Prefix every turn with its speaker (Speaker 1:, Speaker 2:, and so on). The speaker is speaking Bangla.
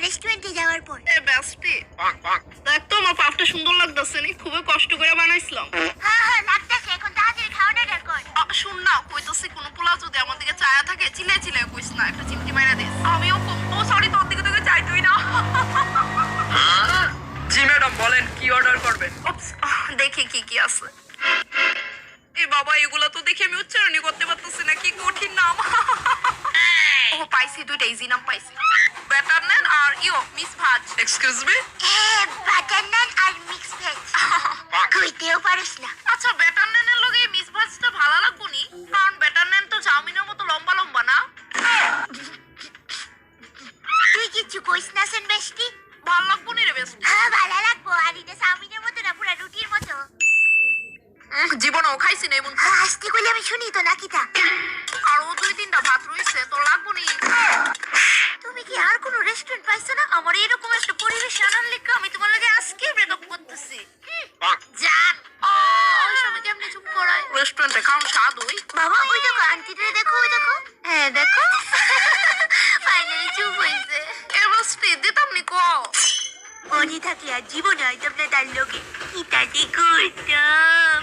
Speaker 1: রেস্টুরেন্টে যাওয়ার পর।
Speaker 2: এ বেস্টি দেখ তো আমার পাপটা সুন্দর লাগতেছে নি, খুবই কষ্ট করে বানাইছিলাম।
Speaker 1: হ্যাঁ লাগতেছে, এখন তাড়াতাড়ি খাওয়ার অর্ডার কর।
Speaker 2: শুন না, কইতাছি কোন পোলা যদি আমার দিকে চায়া থাকে চিলে চিলে কইস না, একটা চিমটি মাইরা দিস। আমিও ও সরি, তোর দিকে তোকে চাই তুই না।
Speaker 3: জি ম্যাডাম, বলেন কি অর্ডার করবেন?
Speaker 2: দেখি কি কি আছে। এ বাবা, এগুলা তো দেখে আমি উচ্চারণই করতে পারতেছি না, কি কঠিন নাম। ও পাইছি, দুইটা ইজি নাম পাইছি, বেটার নেন আর মিস ভাজ।
Speaker 3: এক্সকিউজ মি,
Speaker 1: বাটার নান আর মিক্স ভেজ। কইতেও পারিস না।
Speaker 2: আচ্ছা, বেটার নেনের লগে মিস ভাজটা ভালো লাগবো নি, কারণ বেটার নেন তো চাউমিনের মতো লম্বা লম্বা না।
Speaker 1: তুই কিছু কইস না সেন বেশটি।
Speaker 2: ভালো লাগবো নি রে বেস্ট।
Speaker 1: হ্যাঁ ভালো লাগবো, আর এটা চাউমিনের মতো না, পুরা রুটির মতো।
Speaker 2: জীবনেও খাইছি না এমন।
Speaker 1: আসতে কইলে আমি শুনি তো নাকি তা।
Speaker 2: আরো দুই তিনটা ভাত রইছে, তোর লাগবো নি?
Speaker 1: তুমি কি আর কোনো রেস্টুরেন্ট পাইছো না?
Speaker 2: আমার এরকম একটা পরিবেশ আনার লেখা আমি তোমার লাগে আজকে ব্রেকআপ করতেছি। জান ওই সময় কেমনে চুপ করায়? রেস্টুরেন্টে খাওয়ার স্বাদ ওই।
Speaker 1: বাবা ওই দেখো, আন্টিটা দেখো, ওই দেখো। হ্যাঁ দেখো, ফাইনালি চুপ হয়েছে।
Speaker 2: এবার স্ত্রী দিতাম নি কো।
Speaker 1: মনে থাকলে আর জীবনে হয়তো আপনার তার লোকে ইত্যাদি করতাম।